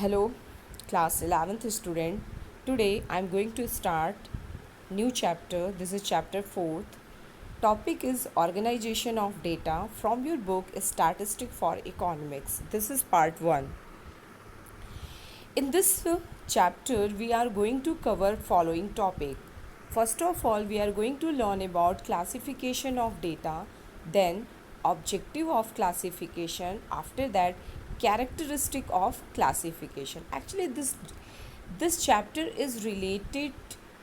Hello, class 11th student. Today I am going to start new chapter. This is chapter 4th. Topic is organization of data from your book Statistic for Economics. This is part 1. In this chapter we are going to cover following topic. First of all, we are going to learn about classification of data, then objective of classification, after that characteristic of classification. Actually this chapter is related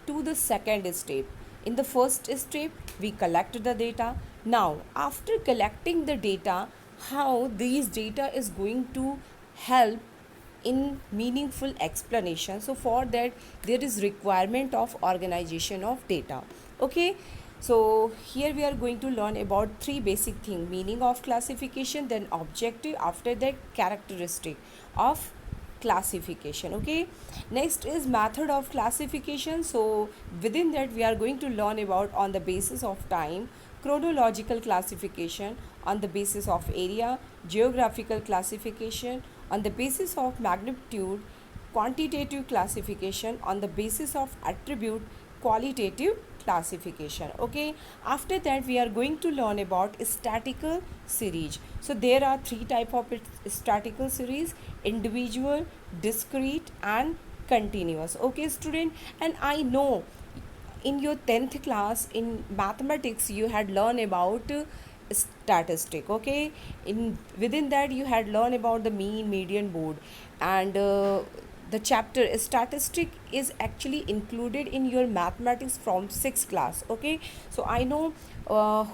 to the second step. In the first step we collect the data. Now after collecting the data, how these data is going to help in meaningful explanation. So for that there is requirement of organization of data. Okay, so here we are going to learn about three basic things: meaning of classification, then objective, after that characteristic of classification. Okay, next is method of classification. So within that we are going to learn about on the basis of time, chronological classification, on the basis of area, geographical classification, on the basis of magnitude, quantitative classification, on the basis of attribute, qualitative classification. Okay, after that we are going to learn about statistical series. So there are three type of statistical series: individual, discrete and continuous. Okay student, and I know in your 10th class in mathematics you had learned about statistic. Okay, in within that you had learned about the mean, median, mode, and the chapter statistic is actually included in your mathematics from 6th class. Okay, so I know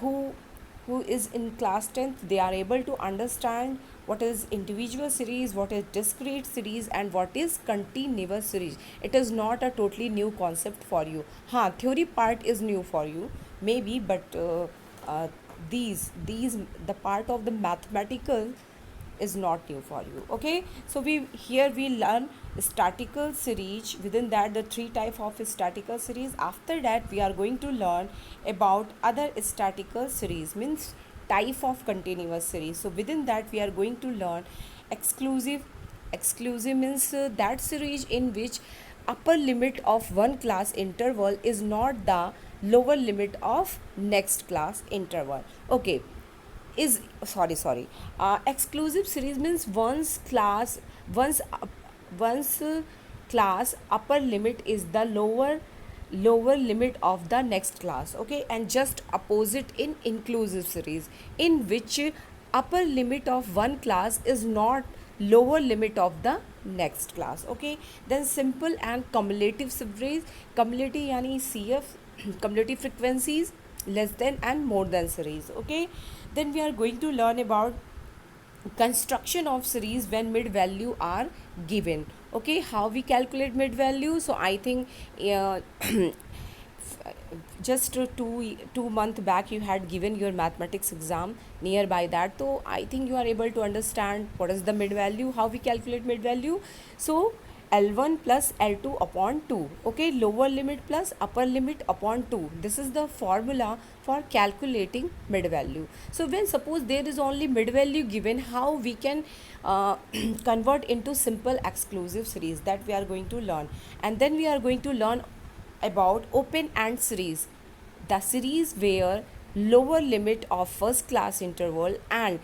who is in class 10th, they are able to understand what is individual series, what is discrete series and what is continuous series. It is not a totally new concept for you. Theory part is new for you maybe, but these the part of the mathematical is not new for you. Okay, so we learn statistical series. Within that the three type of statistical series. After that we are going to learn about other statistical series, means type of continuous series. So within that we are going to learn exclusive. Exclusive means that series in which upper limit of one class interval is not the lower limit of next class interval. Okay, is sorry exclusive series means once once class upper limit is the lower limit of the next class. Okay, and just opposite in inclusive series, in which upper limit of one class is not lower limit of the next class. Okay, then simple and cumulative series. Cumulative yani cf cumulative frequencies, less than and more than series. Okay, then we are going to learn about construction of series when mid value are given. Okay, how we calculate mid value. So I think uh, just 2 month back you had given your mathematics exam nearby that, so I think you are able to understand what is the mid value, how we calculate mid value. So L1 plus L2 upon 2. Okay, lower limit plus upper limit upon 2, this is the formula for calculating mid value. So when suppose there is only mid value given, how we can convert into simple exclusive series, that we are going to learn. And then we are going to learn about open end series, the series where lower limit of first class interval and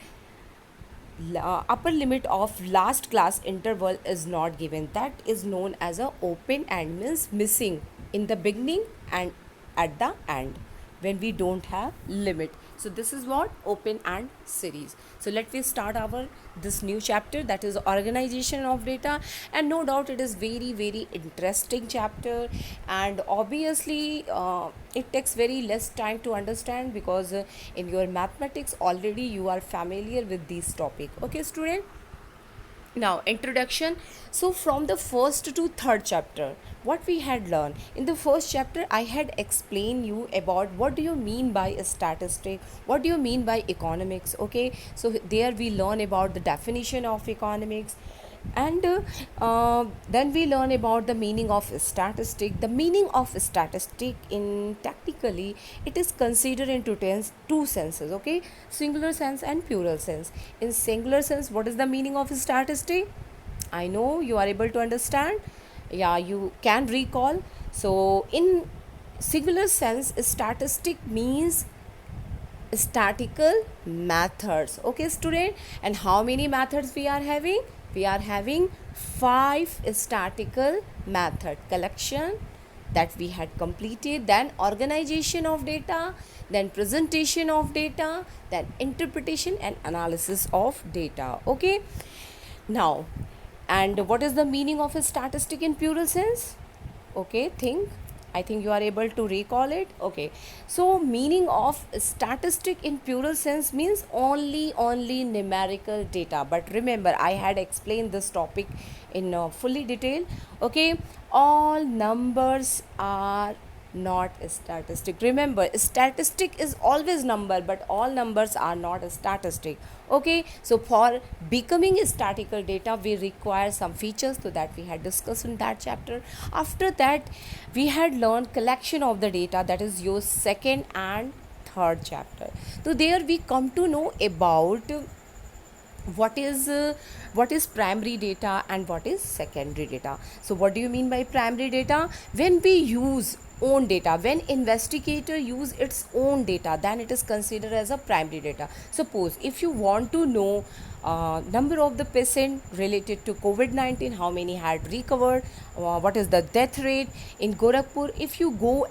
upper limit of last class interval is not given. That is known as a open end, means missing in the beginning and at the end when we don't have limit. So this is what open end series. So let me start our this new chapter, that is organization of data. And no doubt it is very interesting chapter, and obviously it takes very less time to understand, because in your mathematics already you are familiar with this topic. Okay student, now introduction. So from the first to third chapter, what we had learned in the first chapter, I had explained you about what do you mean by a statistic, what do you mean by economics. Okay, so there we learn about the definition of economics, and then we learn about the meaning of statistic. The meaning of statistic in technically it is considered into two senses. Okay, singular sense and plural sense. In singular sense, what is the meaning of statistic? I know you are able to understand. Yeah, you can recall. So, in singular sense, statistic means statistical methods. Okay, student, and how many methods we are having? We are having 5 statistical method: collection, that we had completed, then organization of data, then presentation of data, then interpretation and analysis of data. Okay, now, and what is the meaning of a statistic in plural sense? Okay, I think you are able to recall it. Okay, so meaning of statistic in plural sense means only numerical data. But remember, I had explained this topic in fully detail. Okay, all numbers are not a statistic. Remember, statistic is always number, but all numbers are not a statistic. Okay, so for becoming a statistical data, we require some features, so that we had discussed in that chapter. After that, we had learned collection of the data, that is your second and third chapter. So there we come to know about what is primary data and what is secondary data. So what do you mean by primary data? When we use own data, when investigator use its own data, then it is considered as a primary data. Suppose if you want to know number of the patient related to COVID-19, how many had recovered, what is the death rate in Gorakhpur, if you go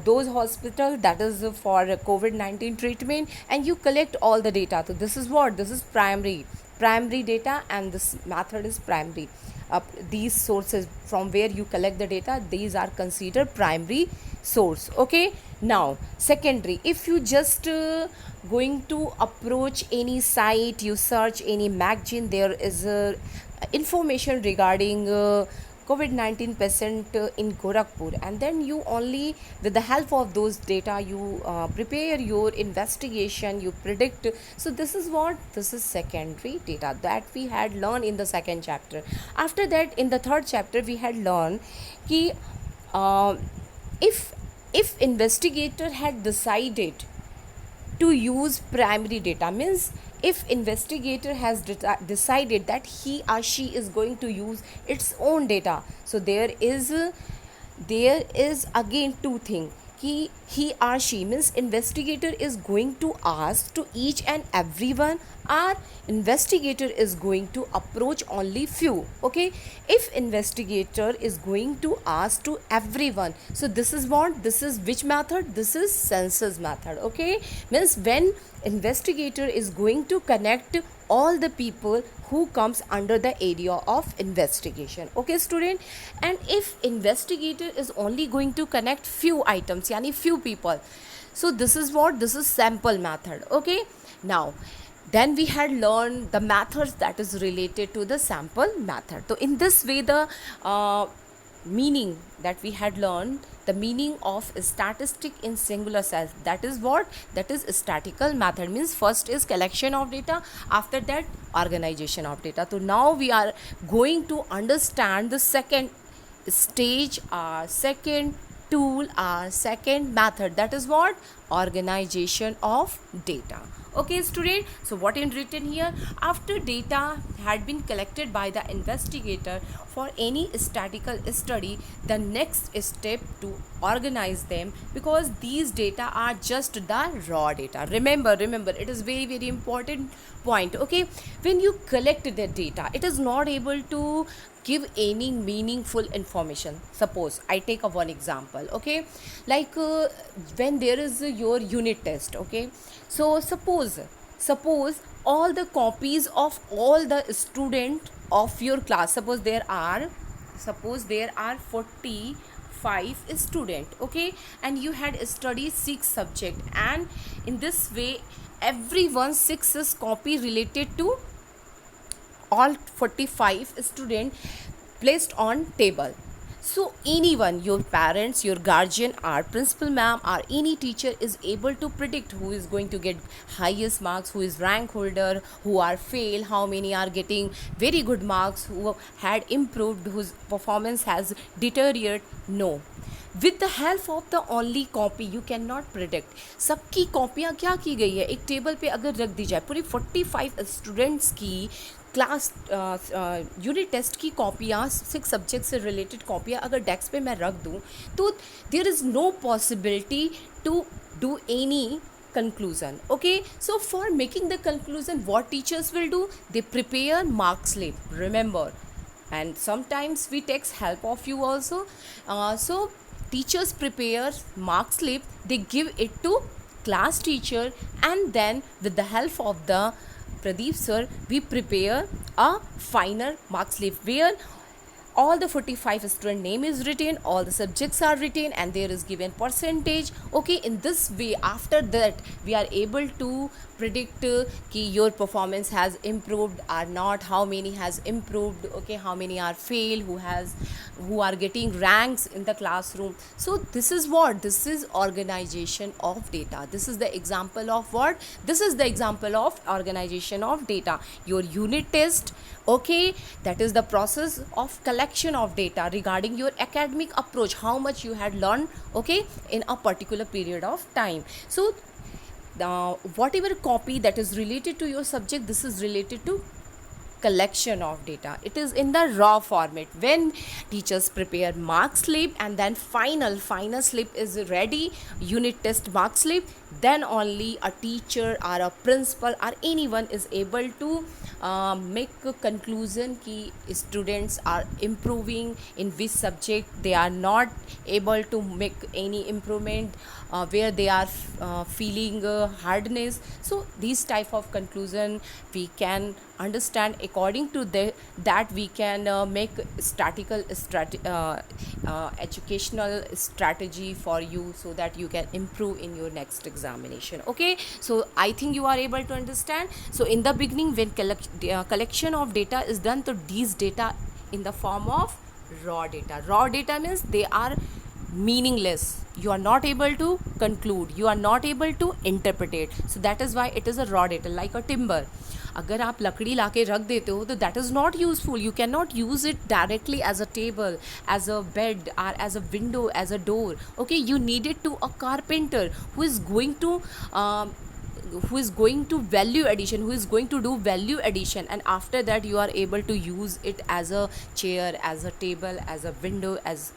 those hospitals that is for COVID-19 treatment, and you collect all the data. So this is what, this is primary data, and this method is primary. These sources from where you collect the data, these are considered primary source. Okay, now secondary, if you just going to approach any site, you search any magazine, there is information regarding COVID-19 patient in Gorakhpur, and then you only with the help of those data you prepare your investigation, you predict. So this is what, this is secondary data that we had learned in the second chapter. After that, in the third chapter, we had learned ki uh, if investigator had decided to use primary data, means if investigator has decided that he or she is going to use its own data, so there is again two things. He or she means investigator is going to ask to each and everyone, or investigator is going to approach only few. Okay, if investigator is going to ask to everyone, so this is what, this is which method, this is census method. Okay, means when investigator is going to connect all the people who comes under the area of investigation. Okay student, and if investigator is only going to connect few items, yani few people, so this is what, this is sample method. Okay, now then we had learned the methods that is related to the sample method. So in this way, the meaning that we had learned, the meaning of statistic in singular sense, that is what, that is statistical method, means first is collection of data, after that organization of data. So now we are going to understand the second stage, second tool, second method, that is what, organization of data. Okay student, so what is written here, after data had been collected by the investigator for any statistical study, the next step to organize them, because these data are just the raw data. Remember, it is very important point. Okay, when you collect the data, it is not able to give any meaningful information. Suppose I take a one example. Okay, like when there is your unit test. Okay, so suppose all the copies of all the student of your class, suppose there are 45 student. Okay, and you had studied 6 subject, and in this way everyone 6 is copy related to all 45 student placed on table. So anyone, your parents, your guardian, or principal ma'am, or any teacher is able to predict who is going to get highest marks, who is rank holder, who are fail, how many are getting very good marks, who had improved, whose performance has deteriorated. No, with the help of the only copy you can not predict. सबकी कॉपियाँ क्या की गई है, एक table पे अगर रख दी जाए पूरी 45 स्टूडेंट्स की क्लास यूनिट टेस्ट की कॉपियाँ 6 सब्जेक्ट से रिलेटेड कॉपियाँ अगर डेस्क पे मैं रख दूँ तो there is no possibility to do any conclusion. Okay, so for making the conclusion, what teachers will do, they prepare mark slip, remember, and sometimes we take help of you also. So teachers prepare mark slip, they give it to class teacher, and then with the help of the Pradeep sir, we prepare a final mark slip where all the 45 student name is written, all the subjects are written, and there is given percentage. Okay, in this way, after that we are able to predict ki your performance has improved or not, how many has improved, okay, how many are fail, who are getting ranks in the classroom. So this is what, this is organization of data. This is the example of what, this is the example of organization of data. Your unit test, okay, that is the process of collection of data regarding your academic approach, how much you had learned, okay, in a particular period of time. So whatever copy that is related to your subject, this is related to collection of data. It is in the raw format. When teachers prepare mark slip and then final slip is ready, unit test mark slip, then only a teacher or a principal or anyone is able to make a conclusion ki students are improving in which subject, they are not able to make any improvement, where they are feeling hardness. So these type of conclusion we can understand. According to that we can make educational strategy for you, so that you can improve in your next examination. Okay, so I think you are able to understand. So in the beginning, when collection of data is done, so these data in the form of raw data. Raw data means they are meaningless, you are not able to conclude, you are not able to interpret it. So that is why it is a raw data. Like a timber, अगर आप लकड़ी ला के रख देते हो तो that is not useful. You can not use it directly as a table, as a bed, और as a window, as a door. Okay, you need it to a carpenter who is going to value addition, who is going to do value addition, and after that you are able to use it as a chair, as a table, as a window, as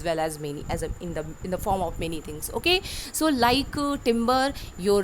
well as many, as a, in the form of many things. Okay, so like timber, your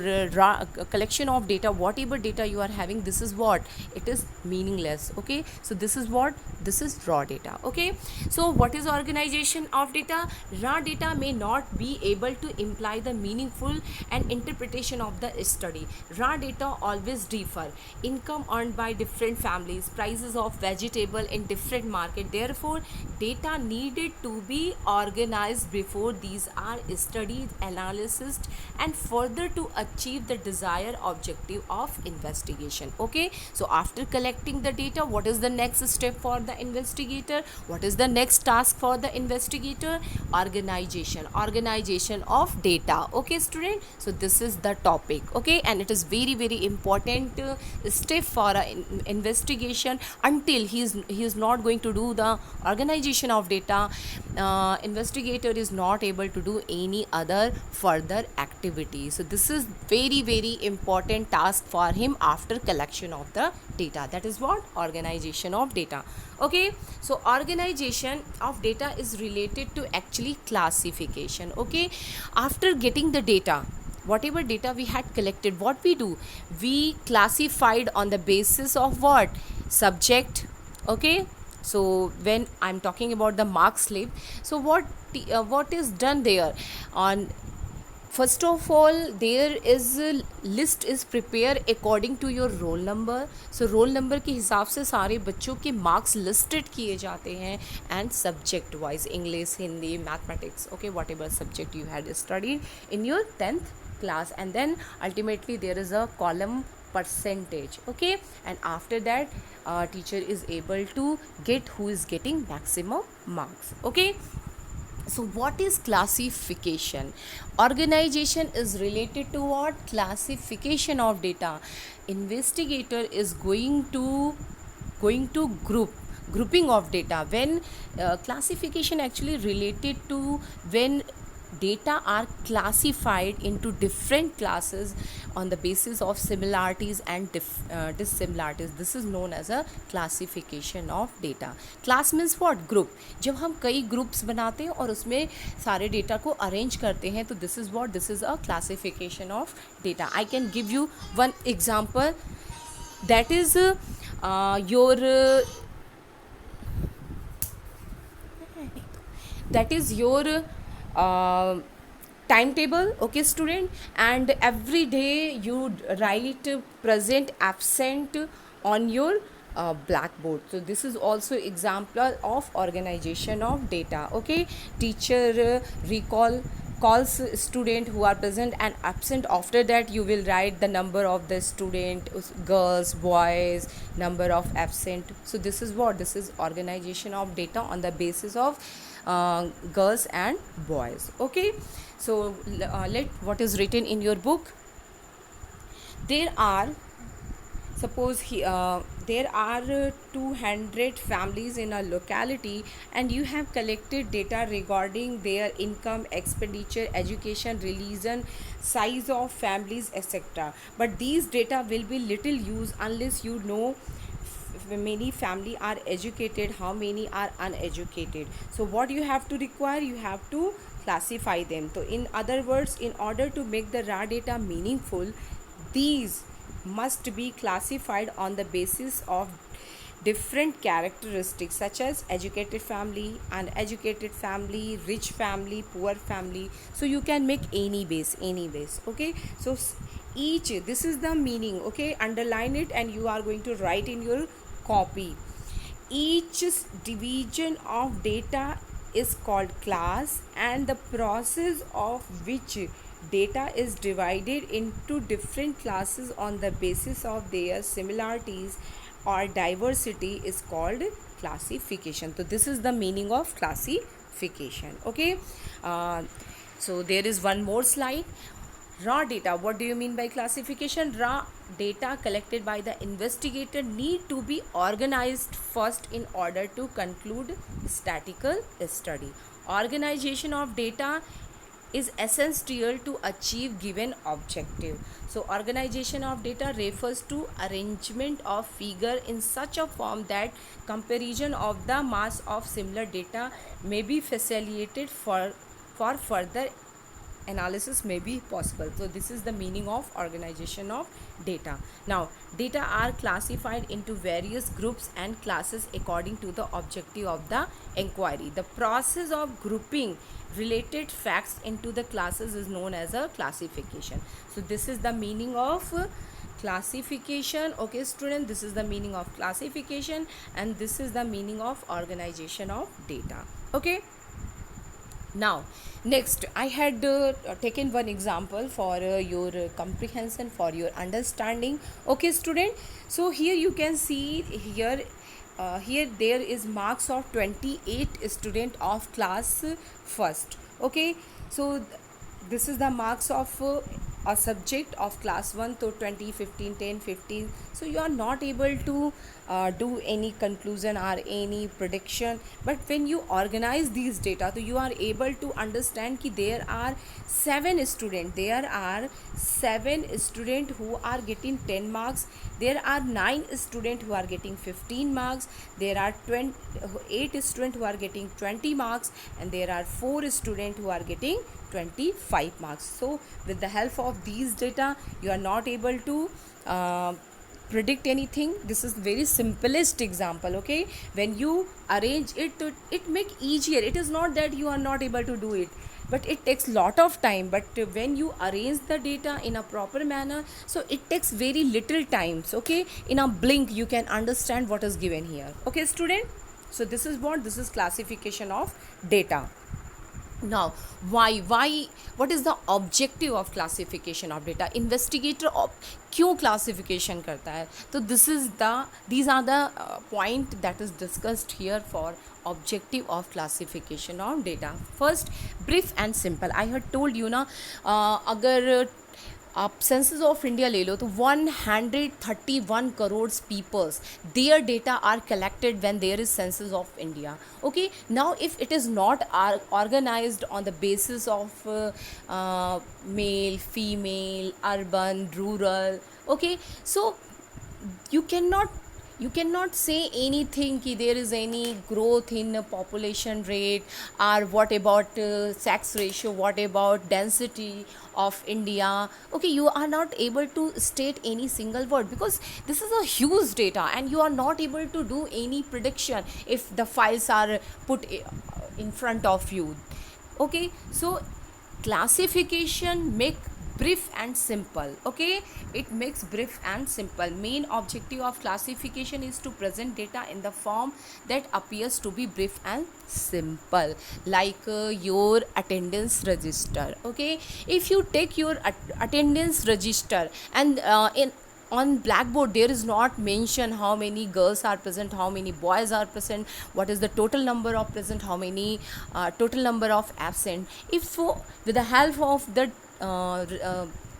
collection of data, whatever data you are having, this is what, it is meaningless. Okay, so this is what, this is raw data. Okay, so what is organization of data? Raw data may not be able to imply the meaningful and interpretation of the study. Raw data always differ. Income earned by different families, prices of vegetable in different market, therefore data needed to be organized before these are studied, analyzed, and further to achieve the desired objective of investigation. Okay, so after collecting the data, what is the next step for the investigator? What is the next task for the investigator? Organization of data. Okay student, so this is the topic. Okay, and it is very very important step for an investigation. Until he is not going to do the organization of data, investigator is not able to do any other further activity. So this is very very important task for him after collection of the data. That is what, organization of data. Okay, so organization of data is related to actually classification. Okay, after getting the data, whatever data we had collected, what we do, we classified on the basis of what, subject. Okay, so when I'm talking about the mark slip, so what is done there? On first of all, there is a list is prepared according to your roll number. So roll number के हिसाब से सारे बच्चों के marks listed किए जाते हैं, and subject wise, English, Hindi, mathematics, okay, whatever subject you had studied in your 10th class, and then ultimately there is a column percentage. Okay, and after that teacher is able to get who is getting maximum marks. Okay, so what is classification? Organization is related to what? Classification of data. Investigator is going to grouping of data. When classification actually related to when data are classified into different classes on the basis of similarities and dissimilarities. This is known as a classification of data. Class means what? Group. जब हम कई groups बनाते हैं और उसमें सारे data को arrange करते हैं, तो this is what, this is a classification of data. I can give you one example, that is your that is your uh, timetable, okay student, and every day you write present absent on your blackboard. So this is also example of organization of data. Okay, teacher calls student who are present and absent. After that you will write the number of the student, girls, boys, number of absent. So this is what, this is organization of data on the basis of girls and boys. Okay, so let what is written in your book. There are, suppose there are 200 families in a locality, and you have collected data regarding their income, expenditure, education, religion, size of families, etc. But these data will be little use unless you know many family are educated, how many are uneducated. So what you have to require, you have to classify them. So in other words, in order to make the raw data meaningful, these must be classified on the basis of different characteristics such as educated family, uneducated family, rich family, poor family. So you can make any base. Okay, so each, this is the meaning. Okay, underline it and you are going to write in your copy. Each division of data is called class, and the process of which data is divided into different classes on the basis of their similarities or diversity is called classification. So this is the meaning of classification. Okay, so there is one more slide. Raw data, what do you mean by classification? Raw data collected by the investigator need to be organized first in order to conclude statistical study. Organization of data is essential to achieve given objective. So organization of data refers to arrangement of figure in such a form that comparison of the mass of similar data may be facilitated for further analysis may be possible. So this is the meaning of organization of data. Now data are classified into various groups and classes according to the objective of the inquiry. The process of grouping related facts into the classes is known as a classification. So this is the meaning of classification. Okay student, this is the meaning of classification, and this is the meaning of organization of data. Okay, now next I had taken one example for your comprehension, for your understanding. Okay student, so here you can see here here there is marks of 28 student of class first. Okay, so this is the marks of a subject of class 1, so 20, 15, 10, 15. So you are not able to do any conclusion or any prediction, but when you organize these data, so you are able to understand कि there are 7 students who are getting 10 marks, there are 9 students who are getting 15 marks, there are 8 students who are getting 20 marks, and there are 4 students who are getting 25 marks. So with the help of these data you are not able to predict anything. This is very simplest example. Okay, when you arrange it, it make easier. It is not that you are not able to do it, but it takes lot of time. But when you arrange the data in a proper manner, so it takes very little times. Okay, in a blink you can understand what is given here. Okay student, so this is classification of data. Now why what is the objective of classification of data? Investigator क्यों classification करता है? तो these are the point that is discussed here for objective of classification of data. First, brief and simple. I had told you ना, अगर आप census of India ले लो तो 131 crore peoples, their data are collected when there is census of India. Okay, now if it is not organized on the basis of male, female, urban, rural, okay, so you cannot, you cannot say anything ki there is any growth in population rate, or what about sex ratio, what about density of India. Okay, you are not able to state any single word because this is a huge data and you are not able to do any prediction if the files are put in front of you. Okay, so classification make brief and simple. Okay, it makes brief and simple. Main objective of classification is to present data in the form that appears to be brief and simple, like your attendance register. Okay, if you take your attendance register and in on blackboard there is not mention how many girls are present, how many boys are present, what is the total number of present, how many total number of absent. If so, with the help of the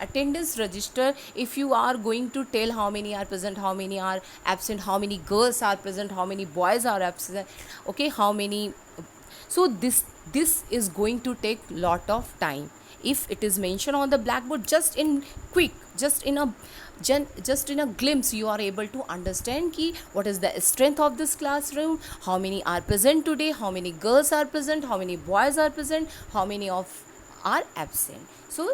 attendance register, if you are going to tell how many are present, how many are absent, how many girls are present, how many boys are absent, okay, how many, so this is going to take lot of time. If it is mentioned on the blackboard, just in quick, just in a just in a glimpse, you are able to understand ki what is the strength of this classroom, how many are present today, how many girls are present, how many boys are present, how many of are absent. So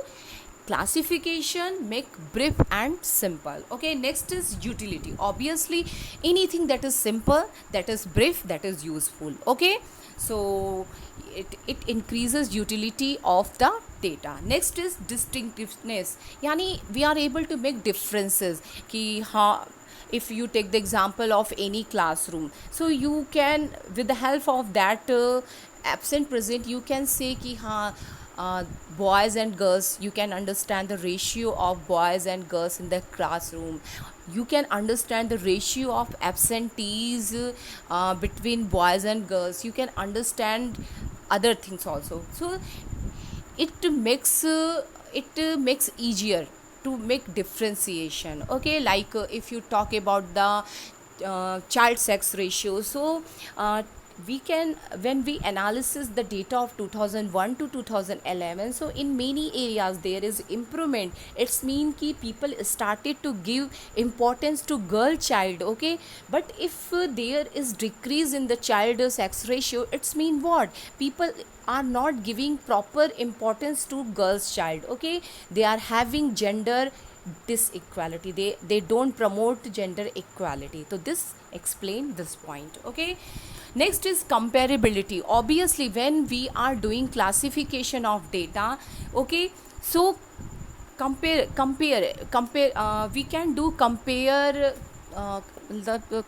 classification make brief and simple. Okay, next is utility. Obviously anything that is simple, that is brief, that is useful. Okay, so it increases utility of the data. Next is distinctiveness, yani we are able to make differences ki ha, if you take the example of any classroom, so you can with the help of that absent present, you can say ki ha, boys and girls, you can understand the ratio of boys and girls in the classroom, you can understand the ratio of absentees between boys and girls, you can understand other things also. So it makes easier to make differentiation. Okay, like if you talk about the child sex ratio, so we can, when we analysis the data of 2001 to 2011, so in many areas there is improvement. It's mean ki people started to give importance to girl child. Okay, but if there is decrease in the child sex ratio, it's mean what, people are not giving proper importance to girls child. Okay, they are having gender disequality, they don't promote gender equality. So this explain this point. Okay, next is comparability. Obviously when we are doing classification of data, okay, so compare we can do compare the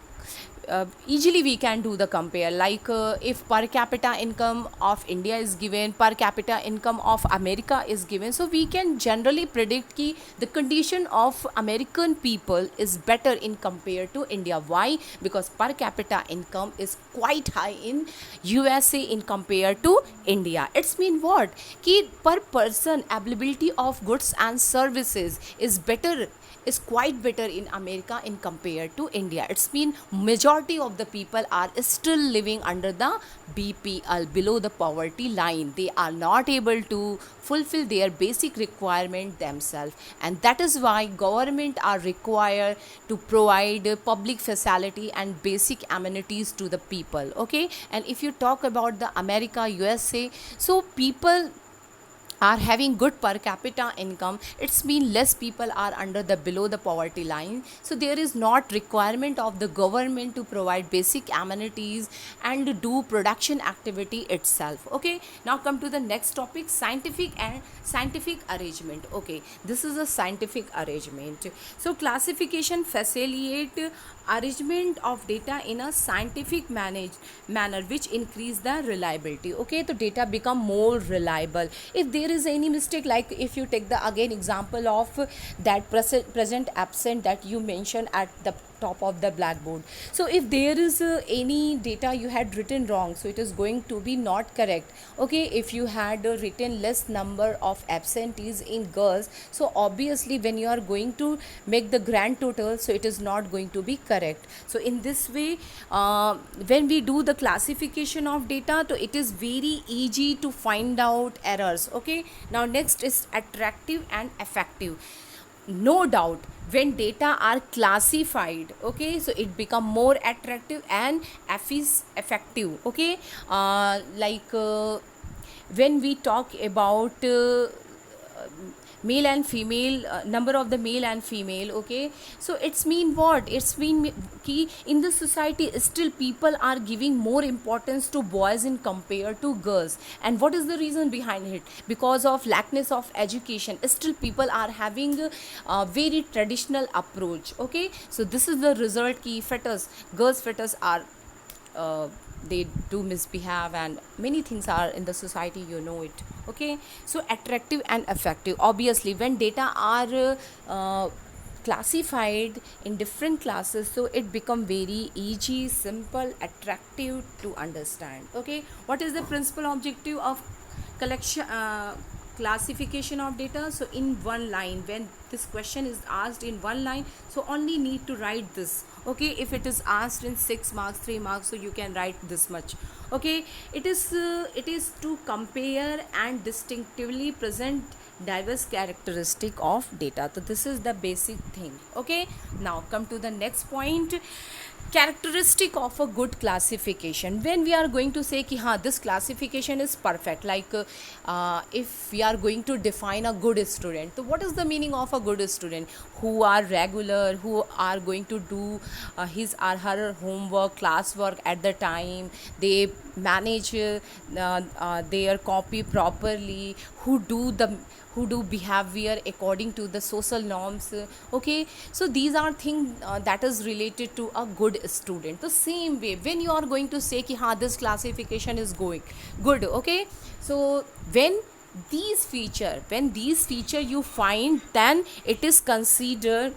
easily we can do the compare, like if per capita income of India is given, per capita income of America is given, so we can generally predict ki the condition of American people is better in compared to India. Why? Because per capita income is quite high in USA in compared to India. It's mean what, ki per person availability of goods and services is better, is quite better in America in compared to India. It's mean majority of the people are still living under the BPL, below the poverty line. They are not able to fulfill their basic requirement themselves, and that is why government are required to provide public facility and basic amenities to the people. Okay, and if you talk about the America, USA, so people are having good per capita income, it's mean less people are under the below the poverty line, so there is not requirement of the government to provide basic amenities and do production activity itself. Okay, now come to the next topic, scientific arrangement. Okay, this is a scientific arrangement. So classification facilitate arrangement of data in a scientific manner which increase the reliability. Okay, so data become more reliable. If there is any mistake, like if you take the again example of that present absent that you mentioned at the top of the blackboard. So if there is any data you had written wrong, so it is going to be not correct. Okay, if you had written less number of absentees in girls, so obviously when you are going to make the grand total, so it is not going to be correct. So in this way, when we do the classification of data, so it is very easy to find out errors. Okay, now next is attractive and effective. No doubt, when data are classified, okay, so it become more attractive and effective. Okay, when we talk about male and female, number of the male and female, okay, so it's mean what, it's mean ki in the society still people are giving more importance to boys in compared to girls. And what is the reason behind it? Because of lackness of education, still people are having a very traditional approach. Okay, so this is the result ki fetus, girls fetus are they do misbehave and many things are in the society, you know it. Okay, so attractive and effective, obviously when data are classified in different classes, so it become very easy, simple, attractive to understand. Okay, what is the principal objective of collection classification of data? So in one line, when this question is asked in one line, so only need to write this. Okay, if it is asked in 6 marks, 3 marks, so you can write this much. Okay, it is to compare and distinctively present diverse characteristic of data. So this is the basic thing. Okay, now come to the next point, characteristic of a good classification. When we are going to say ki ha, this classification is perfect, like if we are going to define a good student, so what is the meaning of a good student? Who are regular, who are going to do his or her homework, classwork at the time, they manage their copy properly, who do behavior according to the social norms. Okay, so these are things that is related to a good student. The same way, when you are going to say ki ha, this classification is going good. Okay, so when these feature you find, then it is considered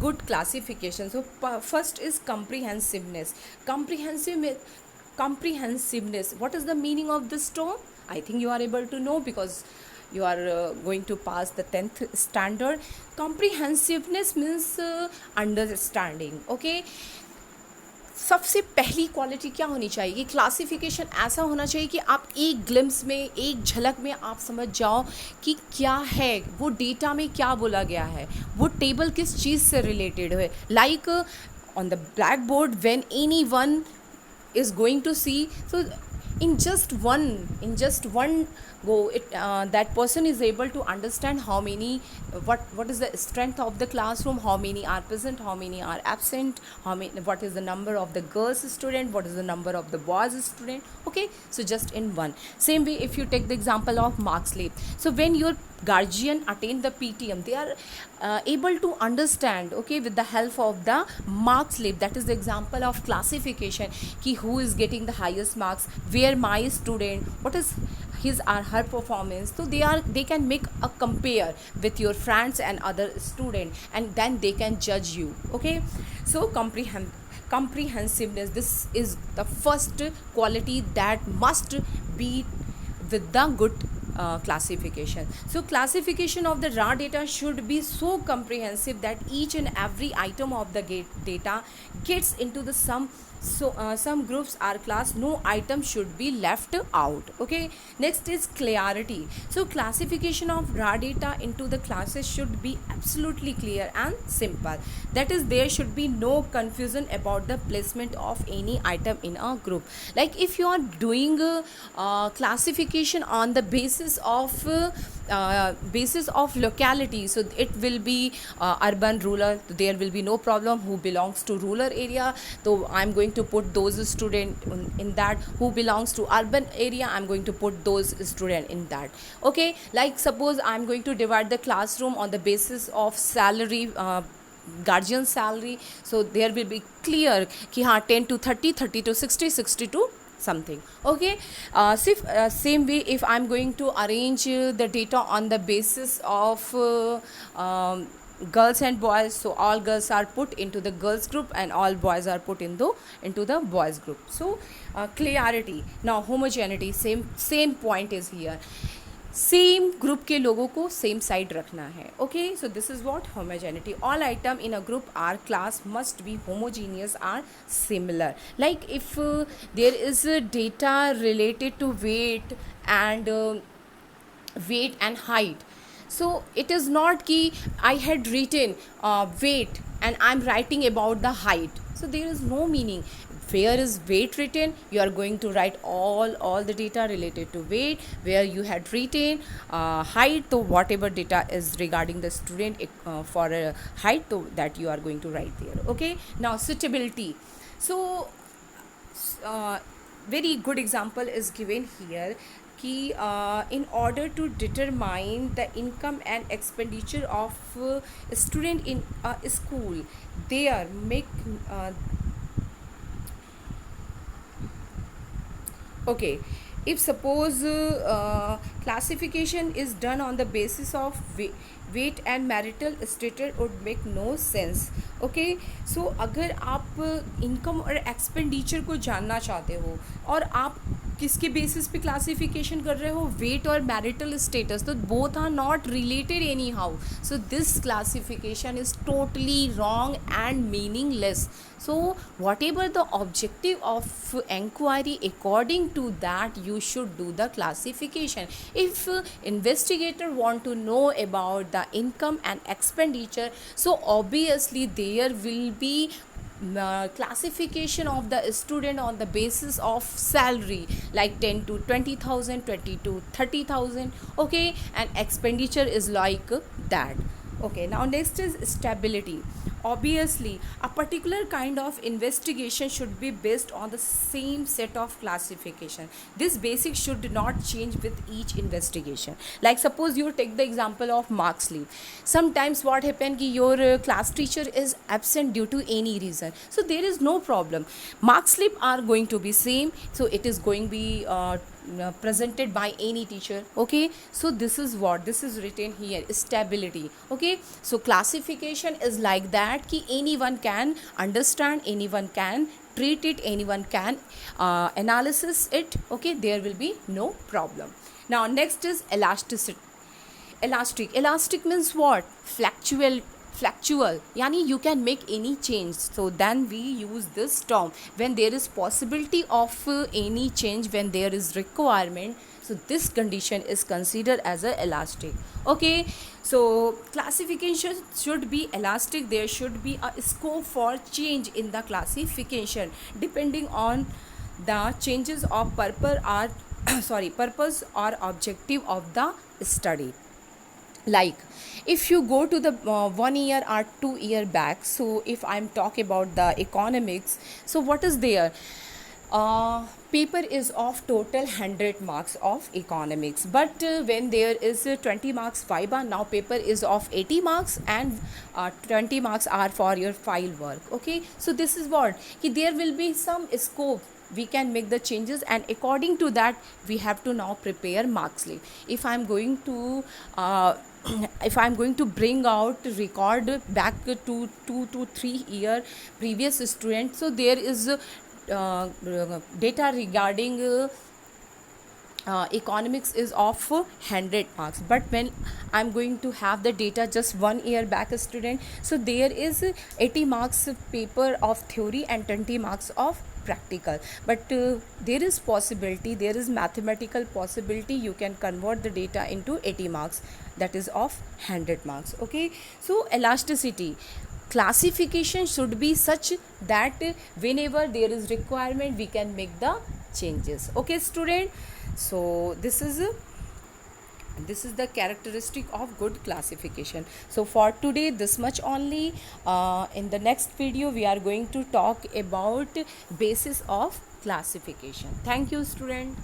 good classification. So first is comprehensiveness. What is the meaning of this term? I think you are able to know because you are going to pass the 10th standard. Comprehensiveness means understanding. Okay, सबसे पहली quality क्या होनी चाहिए कि classification ऐसा होना चाहिए कि आप एक ग्लिम्स में, एक झलक में आप समझ जाओ कि क्या है वो डेटा में, क्या बोला गया है, वो टेबल किस चीज़ से रिलेटेड है. Like on the black board, when any one is going to see, so in just one go, that person is able to understand how many, what is the strength of the classroom, how many are present, how many are absent, what is the number of the girls student, what is the number of the boys student. Okay, so just in one. Same way, if you take the example of mark slip, so when your guardian attain the PTM, they are able to understand, okay, with the help of the mark slip. That is the example of classification, ki who is getting the highest marks, where my student, what is his or her performance. So they can make a compare with your friends and other student, and then they can judge you. Okay, so comprehensiveness, this is the first quality that must be with the good classification. So classification of the raw data should be so comprehensive that each and every item of the data gets into the some groups are class, no item should be left out. Okay, next is clarity. So classification of raw data into the classes should be absolutely clear and simple. That is, there should be no confusion about the placement of any item in a group. Like if you are doing classification on the basis of locality, so it will be urban, rural, there will be no problem who belongs to rural area, so I'm going to put those student in that. Who belongs to urban area, I'm going to put those student in that. Okay, like suppose I'm going to divide the classroom on the basis of salary, guardian salary, so there will be clear ki ha 10 to 30, 30 to 60, 60 to something. Okay, same way, if I'm going to arrange the data on the basis of girls and boys, so all girls are put into the girls group and all boys are put into the boys group. So clarity. Now homogeneity, same point is here. Same group के लोगों को same side रखना है. Okay, so this is what homogeneity. All item in a group or class must be homogeneous or similar. Like if there is data related to weight and height, so it is not ki I had written weight and I'm writing about the height, so there is no meaning. Where is weight written, you are going to write all the data related to weight. Where you had written height, so whatever data is regarding the student for height, so that you are going to write there. Okay, now suitability. So very good example is given here कि in order to determine the income and expenditure of a student in a school, there make okay, if suppose classification is done on the basis of weight and marital status would make no sense. Okay, so अगर आप income और expenditure को जानना चाहते हो और आप किसके बेसिस पे क्लासिफिकेशन कर रहे हो, वेट और मैरिटल स्टेटस, तो both are not related anyhow. So this classification is totally wrong and meaningless. So whatever the objective of inquiry, according to that you should do the classification. If investigator want to know about the income and expenditure, so obviously there will be classification of the student on the basis of salary, like 10 to 20,000, 20 to 30,000. Okay, and expenditure is like that. Okay, now next is stability. Obviously a particular kind of investigation should be based on the same set of classification. This basic should not change with each investigation. Like suppose you take the example of marks leave. Sometimes what happen ki your class teacher is absent due to any reason, so there is no problem. Mark slip are going to be same, so it is going to be presented by any teacher. Okay, so this is what this is written here, stability. Okay, so classification is like that ki anyone can understand, anyone can treat it, anyone can analysis it. Okay, there will be no problem. Now next is elasticity. Elastic means what? Fluctual, yani you can make any change, so then we use this term when there is possibility of any change, when there is requirement, so this condition is considered as a elastic. Okay, so classification should be elastic. There should be a scope for change in the classification depending on the changes of purpose or objective of the study. Like if you go to the 1 year or 2 year back, so if I'm talking about the economics, so what is there? Paper is of total 100 marks of economics, but when there is 20 marks viva, now paper is of 80 marks and 20 marks are for your file work. Okay, so this is what ki there will be some scope, we can make the changes, and according to that we have to now prepare mark slip. If I'm going to bring out record back to 2 to 3 year previous student, so there is data regarding economics is of 100 marks, but when I'm going to have the data just 1 year back student, so there is 80 marks paper of theory and 20 marks of practical. But there is possibility, there is mathematical possibility you can convert the data into 80 marks, that is of 100 marks. Okay, so elasticity, classification should be such that whenever there is requirement we can make the changes. Okay student, so this is the characteristic of good classification. So for today this much only. In the next video we are going to talk about basis of classification. Thank you student.